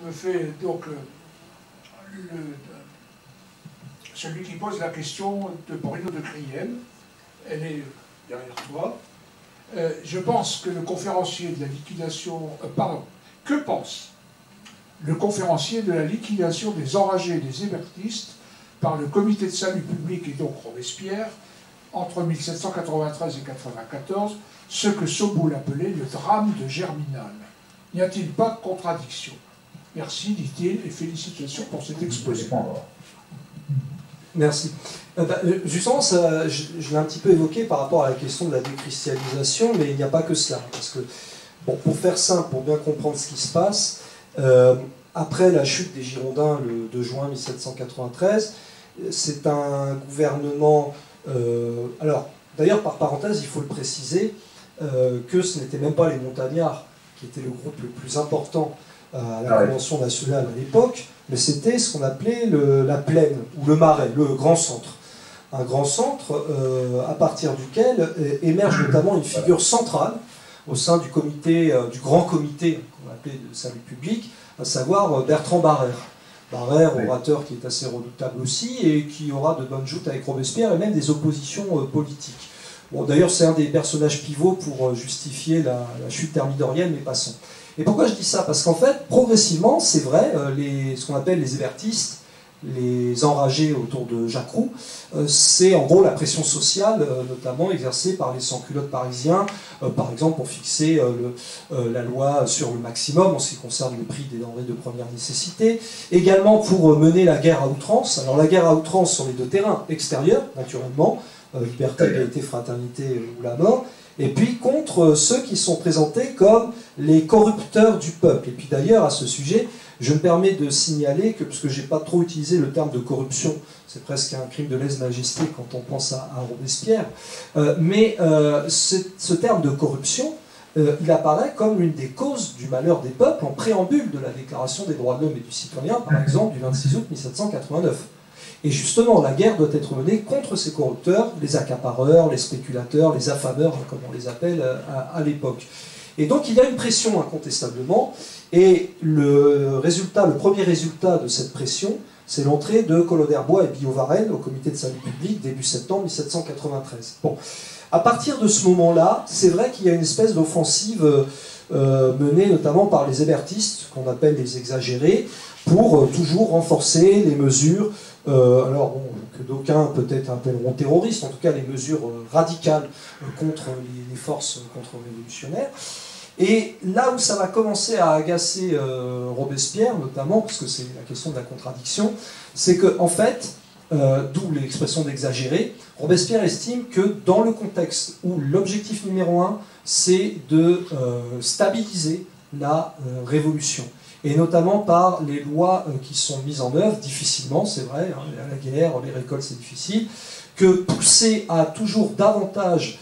me fais donc celui qui pose la question de Bruno de Criem. Elle est derrière toi. Je pense que le conférencier de la liquidation... pardon. Que pense le conférencier de la liquidation des enragés et des hébertistes par le comité de salut public et donc Robespierre entre 1793 et 1794, ce que Soboul appelait le drame de Germinal? N'y a-t-il pas de contradiction? Merci, dit-il, et félicitations pour cet exposé. Merci. Justement, je l'ai un petit peu évoqué par rapport à la question de la déchristianisation, mais il n'y a pas que cela. Parce que, bon, pour faire simple, pour bien comprendre ce qui se passe, après la chute des Girondins le 2 juin 1793, c'est un gouvernement... alors, d'ailleurs, par parenthèse, il faut le préciser, que ce n'était même pas les montagnards qui étaient le groupe le plus important à la Convention nationale à l'époque, mais c'était ce qu'on appelait la plaine, ou le marais, le grand centre. Un grand centre à partir duquel émerge notamment une figure centrale au sein du comité, du grand comité qu'on appelait de salut public, à savoir Bertrand Barrère. Barrère, orateur qui est assez redoutable aussi, et qui aura de bonnes joutes avec Robespierre, et même des oppositions politiques. Bon, d'ailleurs, c'est un des personnages pivots pour justifier la chute thermidorienne, mais passons. Et pourquoi je dis ça? Parce qu'en fait, progressivement, c'est vrai, ce qu'on appelle les hébertistes, les enragés autour de Jacques Roux, c'est en gros la pression sociale, notamment exercée par les sans-culottes parisiens, par exemple pour fixer la loi sur le maximum en ce qui concerne le prix des denrées de première nécessité, également pour mener la guerre à outrance. Alors la guerre à outrance sur les deux terrains, extérieurs, naturellement, liberté, égalité, fraternité ou la mort, et puis contre ceux qui sont présentés comme les corrupteurs du peuple. Et puis d'ailleurs, à ce sujet, je me permets de signaler que, parce que je n'ai pas trop utilisé le terme de corruption, c'est presque un crime de lèse-majesté quand on pense à Robespierre, mais ce terme de corruption, il apparaît comme une des causes du malheur des peuples en préambule de la Déclaration des droits de l'homme et du citoyen, par exemple, du 26 août 1789. Et justement, la guerre doit être menée contre ces corrupteurs, les accapareurs, les spéculateurs, les affameurs, comme on les appelle à l'époque. Et donc il y a une pression incontestablement, et le premier résultat de cette pression, c'est l'entrée de Collot d'Herbois et Billaud-Varenne au comité de salut public début septembre 1793. Bon, à partir de ce moment-là, c'est vrai qu'il y a une espèce d'offensive menée notamment par les hébertistes, qu'on appelle les exagérés, pour toujours renforcer les mesures, alors bon, que d'aucuns peut-être appelleront terroristes, en tout cas les mesures radicales contre les forces contre-révolutionnaires. Et là où ça va commencer à agacer Robespierre, notamment, parce que c'est la question de la contradiction, c'est que, en fait, d'où l'expression d'exagérer, Robespierre estime que dans le contexte où l'objectif numéro 1, c'est de stabiliser la révolution, et notamment par les lois qui sont mises en œuvre, difficilement, c'est vrai, hein, la guerre, les récoltes, c'est difficile, que pousser à toujours davantage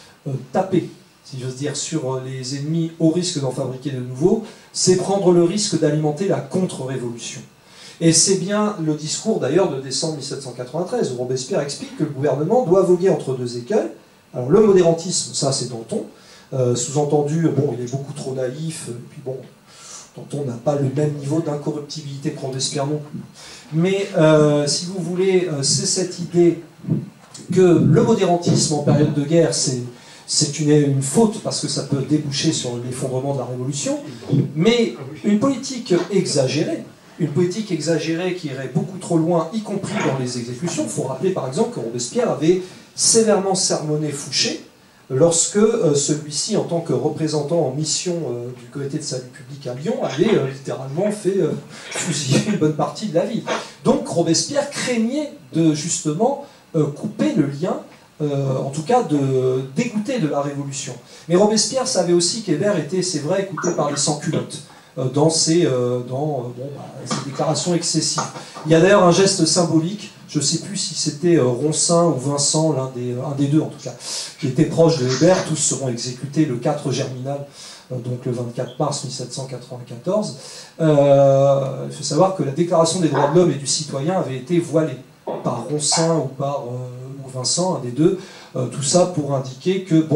taper, si j'ose dire, sur les ennemis au risque d'en fabriquer de nouveaux, c'est prendre le risque d'alimenter la contre-révolution. Et c'est bien le discours d'ailleurs de décembre 1793, où Robespierre explique que le gouvernement doit voguer entre deux écueils. Alors le modérantisme, ça c'est Danton, sous-entendu, bon, il est beaucoup trop naïf, et puis bon, Danton n'a pas le même niveau d'incorruptibilité que Robespierre non plus. Mais si vous voulez, c'est cette idée que le modérantisme en période de guerre, c'est une faute parce que ça peut déboucher sur l'effondrement de la Révolution, mais une politique exagérée qui irait beaucoup trop loin, y compris dans les exécutions. Il faut rappeler par exemple que Robespierre avait sévèrement sermonné Fouché lorsque celui-ci, en tant que représentant en mission du comité de salut public à Lyon, avait littéralement fait fusiller une bonne partie de la ville. Donc Robespierre craignait de justement couper le lien, en tout cas de dégoûter de la Révolution. Mais Robespierre savait aussi qu'Hébert était, c'est vrai, écouté par les sans-culottes dans ses déclarations excessives. Il y a d'ailleurs un geste symbolique, je ne sais plus si c'était Ronsin ou Vincent, un des deux en tout cas, qui était proche de Hébert. Tous seront exécutés le 4 Germinal, donc le 24 mars 1794. Il faut savoir que la Déclaration des droits de l'homme et du citoyen avait été voilée par Ronsin ou par Vincent, un des deux, tout ça pour indiquer que,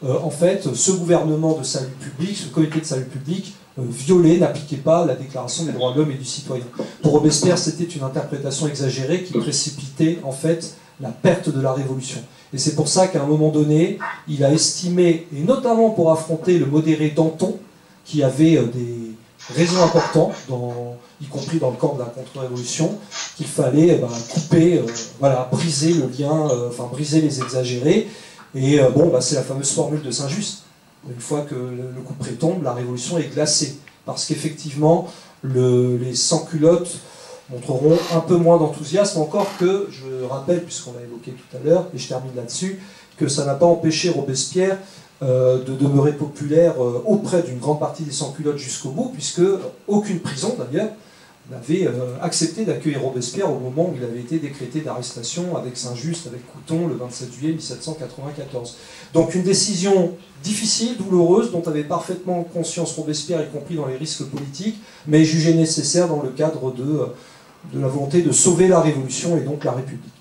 en fait, ce gouvernement de salut public, ce comité de salut public, violait, n'appliquait pas la Déclaration des droits de l'homme et du citoyen. Pour Robespierre, c'était une interprétation exagérée qui précipitait en fait la perte de la Révolution. Et c'est pour ça qu'à un moment donné, il a estimé, et notamment pour affronter le modéré Danton, qui avait des raisons importantes, y compris dans le camp de la contre-révolution, qu'il fallait couper, briser le lien, briser les exagérés. Et c'est la fameuse formule de Saint-Just. Une fois que le couperet tombe, la révolution est glacée. Parce qu'effectivement, les sans-culottes montreront un peu moins d'enthousiasme, encore que, je rappelle, puisqu'on l'a évoqué tout à l'heure, et je termine là-dessus, que ça n'a pas empêché Robespierre de demeurer populaire auprès d'une grande partie des sans-culottes jusqu'au bout, puisque aucune prison, d'ailleurs, n'avait accepté d'accueillir Robespierre au moment où il avait été décrété d'arrestation avec Saint-Just, avec Couthon, le 27 juillet 1794. Donc une décision difficile, douloureuse, dont avait parfaitement conscience Robespierre, y compris dans les risques politiques, mais jugée nécessaire dans le cadre de la volonté de sauver la Révolution et donc la République.